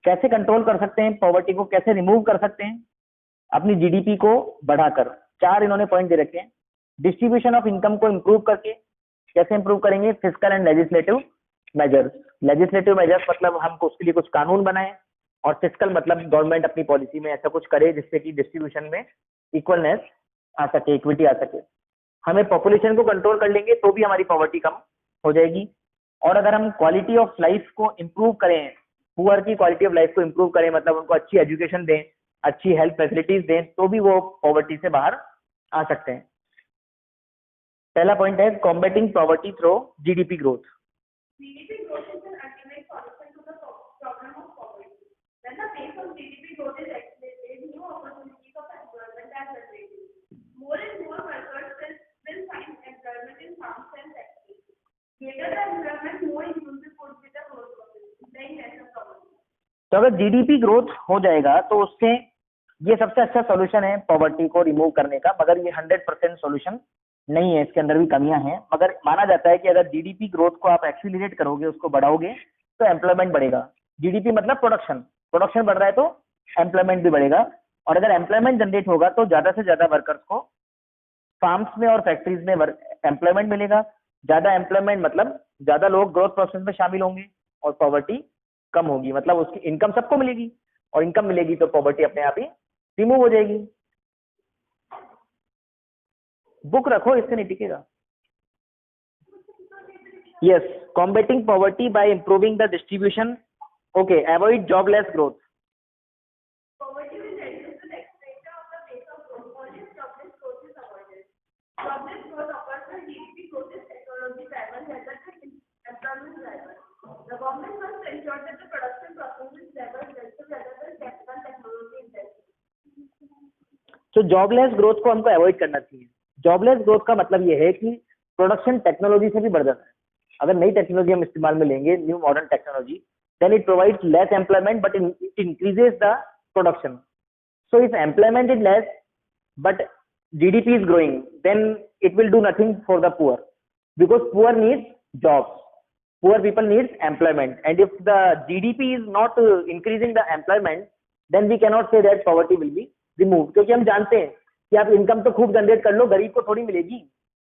कैसे कंट्रोल कर सकते हैं पॉवर्टी को, कैसे रिमूव कर सकते हैं? अपनी जीडीपी को बढ़ाकर। 4 इन्होंने पॉइंट दे रखे हैं। डिस्ट्रीब्यूशन ऑफ इनकम को इंप्रूव करके। कैसे इंप्रूव करेंगे? Physical and legislative measures. Legislative measures मतलब हमको उसके लिए कुछ कानून बनाए, और फिजिकल मतलब गवर्नमेंट अपनी पॉलिसी में ऐसा कुछ करे जिससे कि डिस्ट्रीब्यूशन में इक्वलनेस आ सके, इक्विटी आ सके। हमें पॉपुलेशन को कंट्रोल कर लेंगे तो भी हमारी पॉवर्टी कम हो जाएगी। और अगर हम क्वालिटी ऑफ लाइफ को इम्प्रूव करें, पुअर की क्वालिटी ऑफ लाइफ को इम्प्रूव करें, मतलब उनको अच्छी एजुकेशन दें, अच्छी हेल्थ फैसिलिटीज दें, तो भी वो पॉवर्टी से बाहर आ सकते हैं। पहला पॉइंट है combating poverty through GDP growth. GDP growth is an ultimate solution to the problem of poverty. When the pace of GDP growth is accelerated, new opportunities of employment are generated. More and more workers will find employment in farms and factories. Greater the employment, more inclusive would be the growth process, then national poverty. तो अगर GDP growth हो जाएगा तो उससे ये सबसे अच्छा solution है पॉवर्टी को रिमूव करने का, मगर ये 100% सॉल्यूशन नहीं है, इसके अंदर भी कमियां हैं। मगर माना जाता है कि अगर जीडीपी ग्रोथ को आप एक्सीलरेट करोगे, उसको बढ़ाओगे, तो एम्प्लॉयमेंट बढ़ेगा। जीडीपी मतलब प्रोडक्शन, प्रोडक्शन बढ़ रहा है तो एम्प्लॉयमेंट भी बढ़ेगा। और अगर एम्प्लॉयमेंट जनरेट होगा तो ज्यादा से ज्यादा वर्कर्स को फार्म्स में और फैक्ट्रीज में एम्प्लॉयमेंट मिलेगा। ज्यादा एम्प्लॉयमेंट मतलब ज्यादा लोग ग्रोथ प्रोसेस में शामिल होंगे और पॉवर्टी कम होगी, मतलब उसकी इनकम सबको मिलेगी, और इनकम मिलेगी तो पॉवर्टी अपने आप ही रिमूव हो जाएगी। बुक रखो, इससे नहीं टिकेगा। Yes, combating poverty by improving the distribution. Okay, avoid jobless growth. Poverty will reduce the acceleration of the pace of growth. Only jobless growth is avoided. Jobless growth occurs when GDP growth is technology driven rather than employment driven. The government must ensure that the production process is labor intensive rather than capital technology intensive. तो jobless growth को हमको avoid करना चाहिए। Jobless growth का मतलब ये है कि प्रोडक्शन टेक्नोलॉजी से भी बढ़ जाता है। अगर नई टेक्नोलॉजी हम इस्तेमाल में लेंगे, new modern technology, then it provides less employment but it increases the production. So if employment is less but GDP is growing, then it will do nothing for the poor, because poor needs jobs, poor people needs employment, and if the GDP is not increasing the employment, then we cannot say that poverty will be removed। क्योंकि हम जानते हैं कि आप income तो खूब generate कर लो, गरीब को थोड़ी मिलेगी।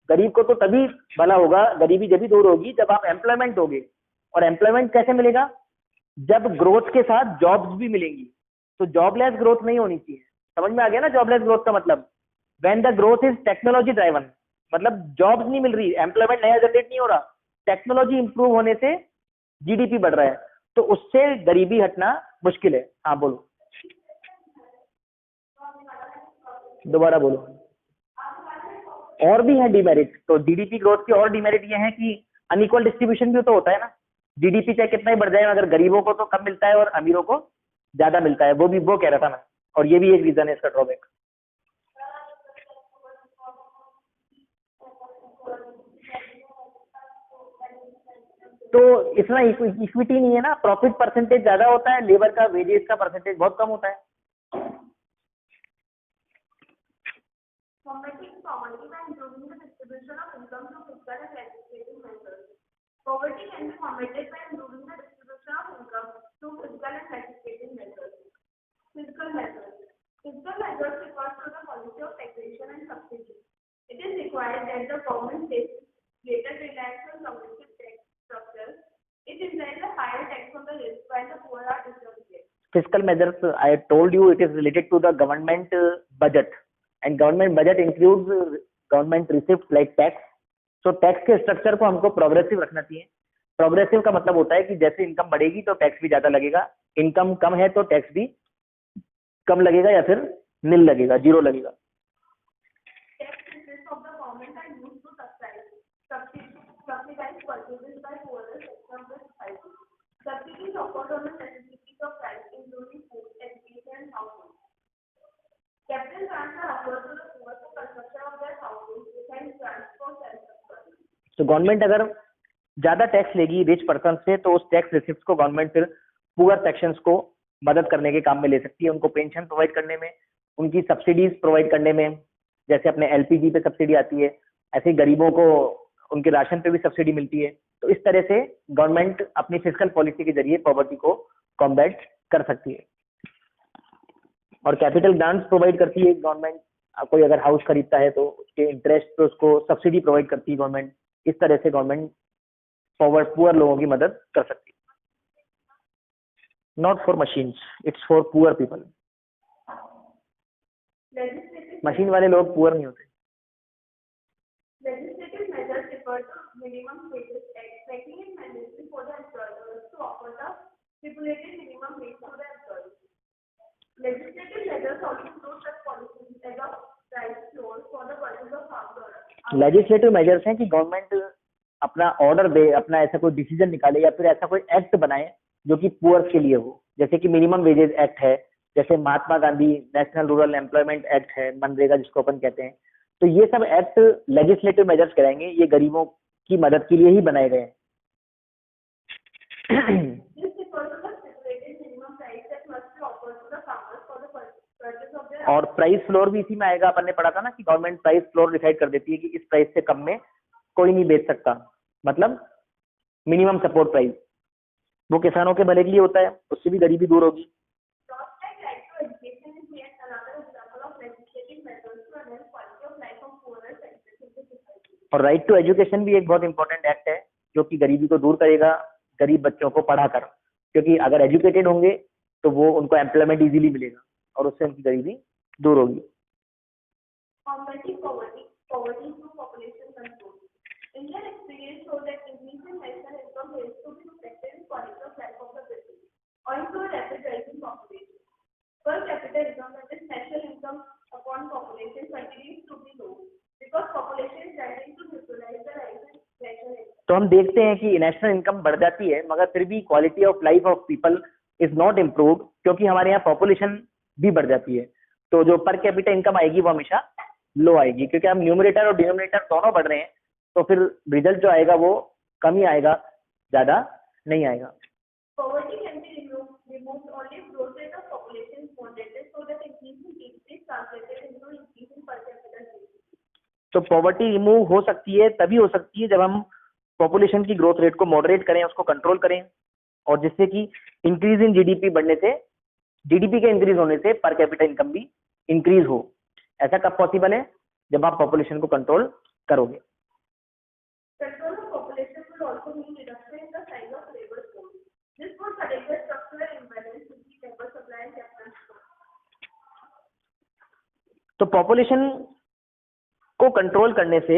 गरीब को तो तभी भला होगा, गरीबी जब भी दूर होगी जब आप एम्प्लॉयमेंट दोगे। और एम्प्लॉयमेंट कैसे मिलेगा? जब ग्रोथ के साथ जॉब्स भी मिलेंगी। तो जॉबलेस ग्रोथ नहीं होनी चाहिए। समझ में आ गया ना जॉबलेस ग्रोथ का मतलब? When the growth is technology driven, मतलब जॉब्स नहीं मिल रही, एम्प्लॉयमेंट नया जनरेट नहीं हो रहा, टेक्नोलॉजी इंप्रूव होने से जीडीपी बढ़ रहा है, तो उससे गरीबी हटना मुश्किल है। हाँ बोलो, दोबारा बोलो। और भी है डिमेरिट। तो जीडीपी ग्रोथ के और डिमेरिट ये है कि अनइक्वल डिस्ट्रीब्यूशन भी तो होता है ना। जीडीपी चाहे कितना ही बढ़ जाए, अगर गरीबों को तो कम मिलता है और अमीरों को ज्यादा मिलता है। वो कह रहा था मैं, और ये भी एक रीजन है इसका ड्रॉबैक। तो इतना इक्विटी नहीं है ना, प्रॉफिट परसेंटेज ज्यादा होता है, लेबर का, वेजेस का परसेंटेज बहुत कम होता है। Combating poverty by improving the distribution of income through fiscal and legislative measures. Poverty can be combated by improving the distribution of income through fiscal and legislative measures. Fiscal measures. Fiscal measures refers to the policy of taxation and subsidy. It is required that the government takes greater reliance on progressive tax structure. It implies a higher tax on the rich while the poor are distributed. Fiscal measures, I told you, it is related to the government budget, and government budget includes government receipts like tax. So tax के structure को हमको progressive रखना चाहिए। Progressive का मतलब होता है कि जैसे इनकम बढ़ेगी तो टैक्स भी ज्यादा लगेगा, इनकम कम है तो टैक्स भी कम लगेगा या फिर नील लगेगा, जीरो लगेगा। Tax receipts of the government are used to subsidize purchases by poorer section of the society. Subsidies offered on the necessities of life, including food, education, and housing. Capital grants are offered to the poor for construction of their houses, defense grants for self-employment. तो government अगर ज्यादा tax लेगी rich person से, तो उस tax receipt को government फिर poor sections को मदद करने के काम में ले सकती है, उनको पेंशन प्रोवाइड करने में, उनकी सब्सिडीज प्रोवाइड करने में। जैसे अपने एलपीजी पे सब्सिडी आती है, ऐसे गरीबों को उनके राशन पे भी सब्सिडी मिलती है। तो इस तरह से गवर्नमेंट अपनी फिस्कल पॉलिसी के जरिए पॉवर्टी को कॉम्बैट कर सकती है। और कैपिटल ग्रांट्स प्रोवाइड करती है गवर्नमेंट, कोई अगर हाउस खरीदता है तो उसके इंटरेस्ट पे उसको सब्सिडी प्रोवाइड करती है गवर्नमेंट। इस तरह से गवर्नमेंट फॉरवर्ड पुअर लोगों की मदद कर सकती है। Not for machines, it's for poor people. Machine वाले लोग पुअर नहीं होते। Legislative measures refer to minimum wages act, making it mandatory for the employers to offer the stipulated minimum wage to the employees. Legislative measures also include such policies as a price floor for the purchase of farm products. Legislative measures हैं कि government अपना order दे, अपना ऐसा कोई decision निकाले या फिर ऐसा कोई एक्ट बनाए जो कि पुअर्स के लिए हो। जैसे कि मिनिमम वेजेस एक्ट है, जैसे Mahatma Gandhi national rural employment act है, मनरेगा जिसको अपन कहते हैं। तो ये सब एक्ट लेजिस्लेटिव मेजर्स कराएंगे, ये गरीबों की मदद के लिए ही बनाए गए हैं। This refers to the stipulated minimum price that must be offered to the farmers for the purchase of their. और प्राइस फ्लोर भी इसी में आएगा। अपन ने पढ़ा था ना कि गवर्नमेंट प्राइस फ्लोर डिसाइड कर देती है कि इस प्राइस से कम में कोई नहीं बेच सकता, मतलब मिनिमम सपोर्ट प्राइस। वो किसानों के भले के लिए होता है, उससे भी गरीबी दूर होगी। Right to education is yet another example of legislative measures to enhance quality of life of poorer sectors of the society. और राइट टू एजुकेशन भी एक बहुत इंपॉर्टेंट एक्ट है जो कि गरीबी को दूर करेगा, गरीब बच्चों को पढ़ाकर। क्योंकि अगर एजुकेटेड होंगे तो वो उनको एम्प्लॉयमेंट इजीली मिलेगा और उससे उनकी गरीबी दूर होगी। Combating poverty through population control. Indian experience shows that increasing national income is to be reflected in quality of life of the people, owing to a rapid rising population. Per capita income, that is national income upon population, continues to be low because population is rising to neutralize the rise in national income. तो हम देखते हैं कि national income बढ़ जाती है मगर फिर भी quality of life of people is not improved, क्योंकि हमारे यहाँ पॉपुलेशन भी बढ़ जाती है। तो जो पर कैपिटा इनकम आएगी वो हमेशा लो आएगी, क्योंकि हम न्यूमरेटर और डिनोमिनेटर दोनों बढ़ रहे हैं। तो फिर रिजल्ट जो आएगा वो कम ही आएगा, ज्यादा नहीं आएगा। Poverty can be removed only if growth rate of population is moderated, so that increase in GDP is translated into increase in per capita GDP. तो पॉवर्टी रिमूव हो सकती है, तभी हो सकती है जब हम पॉपुलेशन की ग्रोथ रेट को मॉडरेट करें, उसको कंट्रोल करें, और जिससे कि इंक्रीज इन जीडीपी बढ़ने से, जीडीपी के इंक्रीज होने से पर कैपिटा इनकम भी इंक्रीज हो। ऐसा कब पॉसिबल है? जब आप पॉपुलेशन को कंट्रोल करोगे। Control of population will also mean reduction in the size of labor force. This would correct the structural imbalance between labor supply and capital flow. तो पॉपुलेशन को कंट्रोल करने से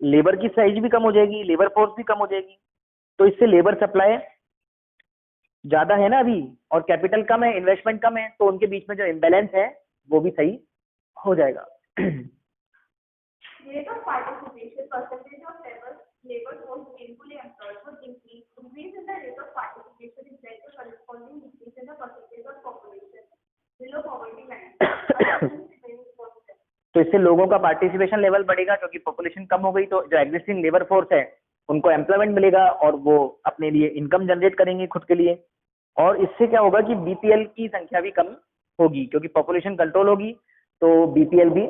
लेबर की साइज भी कम हो जाएगी, लेबर फोर्स भी कम हो जाएगी। तो इससे लेबर सप्लाई ज्यादा है ना अभी, और कैपिटल कम है, इन्वेस्टमेंट कम है, तो उनके बीच में जो इम्बैलेंस है वो भी सही हो जाएगा। Rate of participation, percentage of labor force gainfully employed would increase. Increase in the rate of participation is led to corresponding increase in the percentage of population below poverty line. तो इससे लोगों का पार्टिसिपेशन लेवल बढ़ेगा, क्योंकि population कम हो गई तो जो एग्जिस्टिंग लेबर फोर्स है उनको एम्प्लॉयमेंट मिलेगा और वो अपने लिए इनकम जनरेट करेंगे खुद के लिए। और इससे क्या होगा कि बीपीएल की संख्या भी कम होगी, क्योंकि पॉपुलेशन कंट्रोल होगी तो बीपीएल भी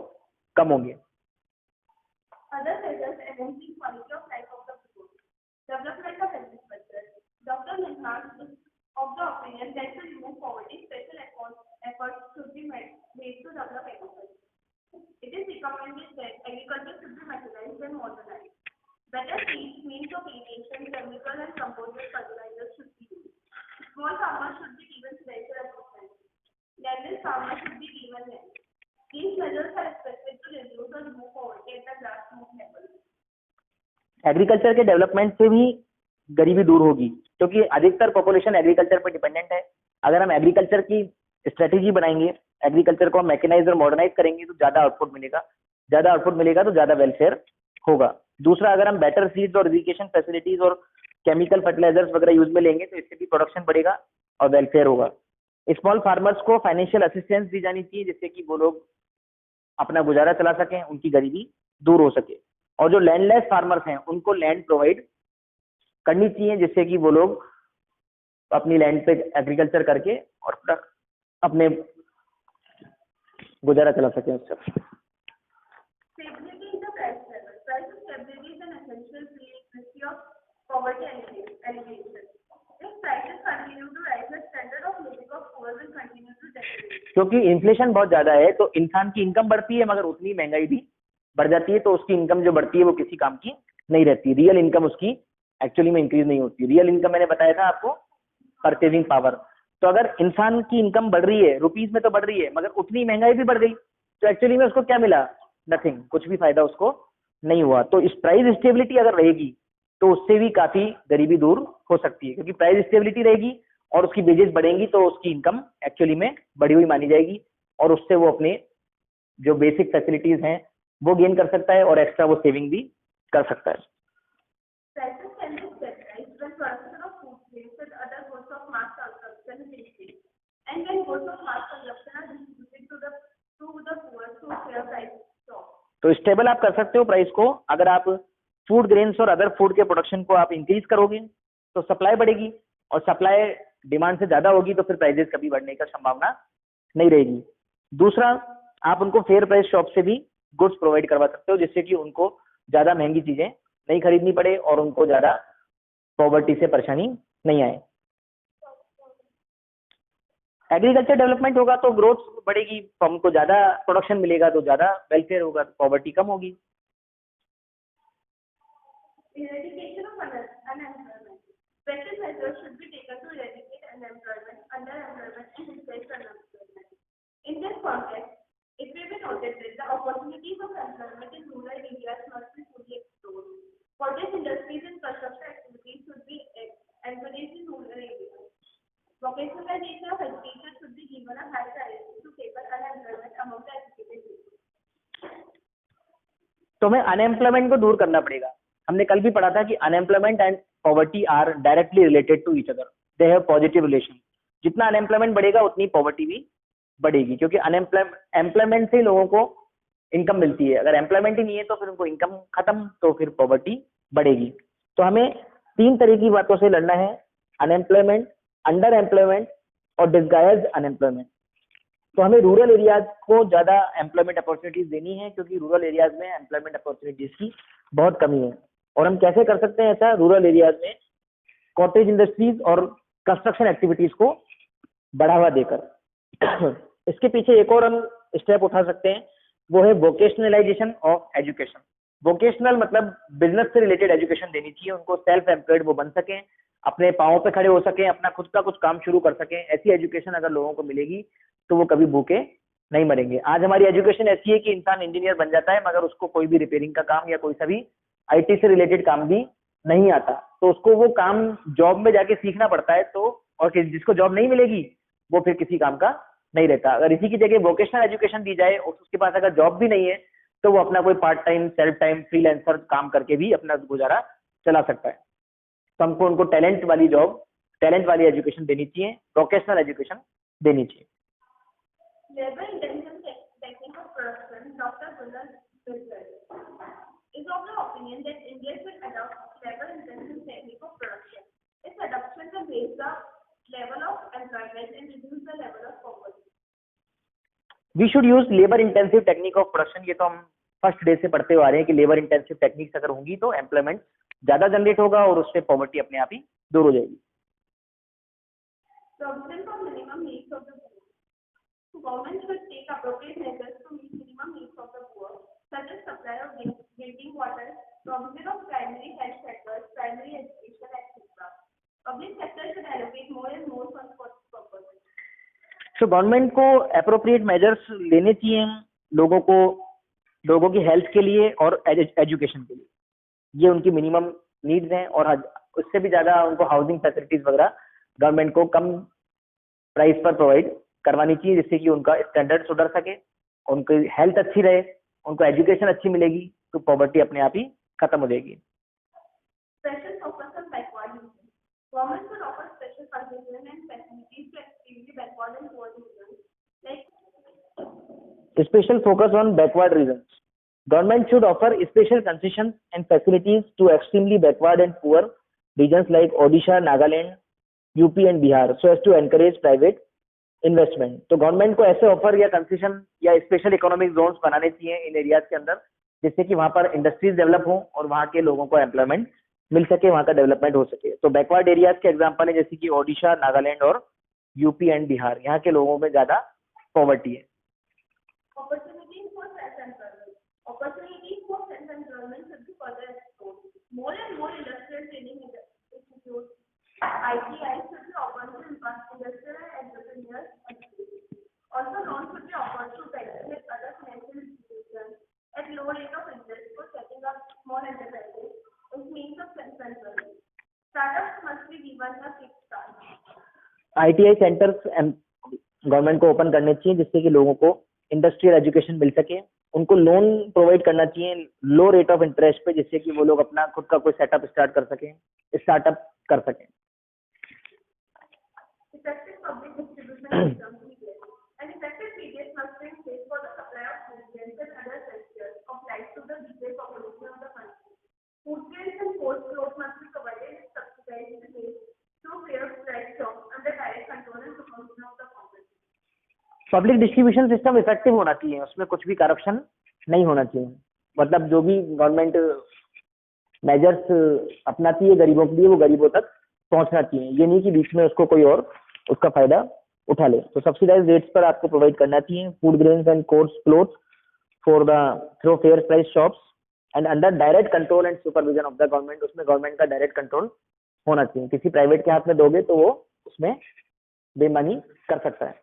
कम होंगे। Other measures enhancing quality of life of the people. Development of agriculture. Dr. Nihal is of the opinion that to remove poverty, special efforts should be made to develop agriculture. It is recommended that agriculture should be mechanized and modernized. Better seeds, means of irrigation, chemical and composite fertilizers should be used. Small farmers should be given special assistance. Landless farmers should be given land. These measures are expected to reduce or remove poverty at the grassroots level. Agriculture के development से भी गरीबी दूर होगी, क्योंकि अधिकतर population agriculture पर dependent है। अगर हम एग्रीकल्चर की स्ट्रेटेजी बनाएंगे, एग्रीकल्चर को हम मैकेनाइज और मॉडर्नाइज करेंगे तो ज्यादा आउटपुट मिलेगा, ज्यादा आउटपुट मिलेगा तो ज्यादा वेलफेयर होगा। दूसरा, अगर हम बेटर सीड्स और इरिगेशन फैसिलिटीज और केमिकल फर्टिलाइजर्स वगैरह यूज में लेंगे तो इससे भी प्रोडक्शन बढ़ेगा और वेलफेयर होगा। स्मॉल फार्मर्स को फाइनेंशियल असिस्टेंस दी जानी चाहिए, जिससे कि वो लोग अपना गुजारा चला सकें, उनकी गरीबी दूर हो सके। और जो लैंडलेस फार्मर्स हैं उनको लैंड प्रोवाइड करनी चाहिए, जिससे कि वो लोग अपनी लैंड पे एग्रीकल्चर करके और अपने गुजारा चला सकें उससे। Stability in the price level. Price stability is an essential prerequisite of poverty alleviation. If prices continue to rise, the standard of living poor will continue to deteriorate. क्योंकि इन्फ्लेशन बहुत ज्यादा है तो इंसान की इनकम बढ़ती है मगर उतनी महंगाई भी बढ़ जाती है, तो उसकी इनकम जो बढ़ती है वो किसी काम की नहीं रहती, रियल इनकम उसकी एक्चुअली में इंक्रीज नहीं होती। रियल इनकम मैंने बताया था आपको, परचेजिंग पावर। तो अगर इंसान की इनकम बढ़ रही है, रुपीज में तो बढ़ रही है, मगर उतनी महंगाई भी बढ़ गई, तो एक्चुअली में उसको क्या मिला? नथिंग, कुछ भी फायदा उसको नहीं हुआ। तो इस प्राइस स्टेबिलिटी अगर रहेगी तो उससे भी काफी गरीबी दूर हो सकती है, क्योंकि प्राइस स्टेबिलिटी रहेगी और उसकी वेजेस बढ़ेंगी तो उसकी इनकम एक्चुअली में बढ़ी हुई मानी जाएगी और उससे वो अपने जो बेसिक फैसिलिटीज हैं वो गेन कर सकता है और एक्स्ट्रा वो सेविंग भी कर सकता है। Prices can be stabilized when production of food grains and other goods of mass consumption is increased, and when goods of mass consumption are distributed to the poor through fair price stocks. तो stable आप कर सकते हो price को अगर आप food grains और other food के प्रोडक्शन को आप इंक्रीज करोगे तो सप्लाई बढ़ेगी, और सप्लाई डिमांड से ज्यादा होगी तो फिर प्राइजेस कभी बढ़ने का संभावना नहीं रहेगी। दूसरा, आप उनको फेयर प्राइस शॉप से भी गुड्स प्रोवाइड करवा सकते हो जिससे कि उनको ज्यादा महंगी चीजें नहीं खरीदनी पड़े और उनको ज्यादा पॉवर्टी से परेशानी नहीं आए। एग्रीकल्चर डेवलपमेंट होगा तो ग्रोथ बढ़ेगी, तो हमको ज्यादा प्रोडक्शन मिलेगा तो ज्यादा वेलफेयर होगा, तो पॉवर्टी कम होगी। Eradication of unemployment. Special measures should be taken to eradicate unemployment, underemployment, and displaced unemployment. In this context, it may be noted that the opportunities of employment in rural areas must be fully explored. Cottage industries and construction activities should be encouraged in rural areas. Vocationalization of education should be given a high priority to tackle unemployment among the educated people. तो हमें unemployment को दूर करना पड़ेगा। हमने कल भी पढ़ा था कि unemployment and poverty are directly related to each other, they have positive relation. जितना अनएम्प्लॉयमेंट बढ़ेगा उतनी पॉवर्टी भी बढ़ेगी, क्योंकि एम्प्लॉयमेंट से लोगों को इनकम मिलती है। अगर एम्प्लॉयमेंट ही नहीं है तो फिर उनको इनकम खत्म, तो फिर पॉवर्टी बढ़ेगी। तो हमें 3 तरह की बातों से लड़ना है, अनएम्प्लॉयमेंट, अंडर एम्प्लॉयमेंट और डिस्गाइज्ड अनएम्प्लॉयमेंट। तो हमें रूरल एरियाज को ज्यादा एम्प्लॉयमेंट अपॉर्चुनिटीज देनी है, क्योंकि रूरल एरियाज में एम्प्लॉयमेंट अपॉर्चुनिटीज की बहुत कमी है। और हम कैसे कर सकते हैं ऐसा? रूरल एरियाज में कॉटेज इंडस्ट्रीज और कंस्ट्रक्शन एक्टिविटीज को बढ़ावा देकर। इसके पीछे एक और हम स्टेप उठा सकते हैं, वो है वोकेशनलाइजेशन ऑफ एजुकेशन। वोकेशनल मतलब बिजनेस से रिलेटेड एजुकेशन देनी चाहिए उनको, सेल्फ एम्प्लॉयड वो बन सकें, अपने पाँव पे खड़े हो सकें, अपना खुद का कुछ काम शुरू कर सकें। ऐसी एजुकेशन अगर लोगों को मिलेगी तो वो कभी भूखे नहीं मरेंगे। आज हमारी एजुकेशन ऐसी है कि इंसान इंजीनियर बन जाता है मगर उसको कोई भी रिपेयरिंग का काम या कोई सा भी आईटी से रिलेटेड काम भी नहीं आता, तो उसको वो काम जॉब में जाके सीखना पड़ता है। तो और जिसको जॉब नहीं मिलेगी वो फिर किसी काम का नहीं रहता। अगर इसी की जगह वोकेशनल एजुकेशन दी जाए और उसके पास अगर जॉब भी नहीं है तो वो अपना कोई part time, self time, freelancer काम करके भी अपना गुजारा चला सकता है। तो हमको उनको टैलेंट वाली जॉब, टैलेंट वाली एजुकेशन देनी चाहिए, वोकेशनल एजुकेशन देनी चाहिए। Labor intensive technique of production, Dr. Gunnar Bilger is of the opinion that India should adopt labor intensive technique of production. Its adoption will raise the level of employment and reduce the level of poverty. We should use labour intensive technique of production. ये तो हम first day से पढ़ते हुए आ रहे हैं कि labour intensive techniques अगर होंगी तो एम्प्लॉयमेंट ज्यादा जनरेट होगा और उससे पॉवर्टी अपने आप ही दूर हो जाएगी। Provision for minimum needs of the poor. Government should take appropriate measures to meet minimum needs of the poor, such as supply of drinking water, provision of primary health sectors, primary education, etc. Public sector should allocate more and more funds for this purpose. तो government को appropriate measures लेने चाहिए लोगों की health के लिए और education के लिए। ये उनकी मिनिमम नीड्स हैं और उससे भी ज्यादा उनको हाउसिंग फैसिलिटीज वगैरह गवर्नमेंट को कम प्राइस पर प्रोवाइड करवानी चाहिए, जिससे कि उनका स्टैंडर्ड सुधर सके, उनकी हेल्थ अच्छी रहे, उनको एजुकेशन अच्छी मिलेगी, तो पॉवर्टी अपने आप ही खत्म हो जाएगी। Special focus on backward regions. Government should offer special concessions and facilities to extremely backward and poor regions. Like Special focus on backward regions. Government should offer special concessions and facilities to extremely backward and poor regions like Odisha, Nagaland, UP and Bihar, so as to encourage private investment. तो government को ऐसे offer या concession या special economic zones बनाने चाहिए इन areas के अंदर, जिससे कि वहां पर इंडस्ट्रीज डेवलप हो और वहां के लोगों को एम्प्लॉयमेंट मिल सके, वहां का डेवलपमेंट हो सके। तो बैकवर्ड एरियाज के एग्जांपल है जैसे कि ओडिशा, नागालैंड और यूपी एंड बिहार, यहाँ के लोगों में ज्यादा पॉवर्टी है। Opportunities for self-employment. Opportunities for self-employment should be further explored. More and more industrial training institutes, ITI should be open to industrial entrepreneurs. Also, loans should be offered to banks with other financial institutions at low rate of interest for setting up small enterprises as means of self-employment. Startups must be given a kickstart. ITI centres government को open करने चाहिए जिससे कि लोगों को industrial education मिल सके, उनको loan provide करना चाहिए लो रेट ऑफ इंटरेस्ट पे, जिससे कि वो लोग अपना खुद का कोई सेटअप स्टार्ट कर सकें, स्टार्टअप कर सकें। Effective public distribution systems be there. An effective PDS must be in place for the supply of food grains and other essentials of life to the retail population of the country. Food grains and cold clothes must be provided in subsidized rates through fair price shops under direct control and supervision of the government. Public distribution system effective होना चाहिए, उसमें कुछ भी corruption नहीं होना चाहिए। मतलब जो भी गवर्नमेंट मेजर्स अपनाती है गरीबों के लिए, वो गरीबों तक पहुंचना चाहिए, ये नहीं कि बीच में उसको कोई और उसका फायदा उठा ले। तो सब्सिडाइज रेट्स पर आपको प्रोवाइड करना चाहिए food grains and course clothes for the through fair price shops and under direct control and supervision of the government. उसमें गवर्नमेंट का डायरेक्ट कंट्रोल होना चाहिए। किसी प्राइवेट के हाथ में दोगे तो वो उसमें बेईमानी कर सकता है।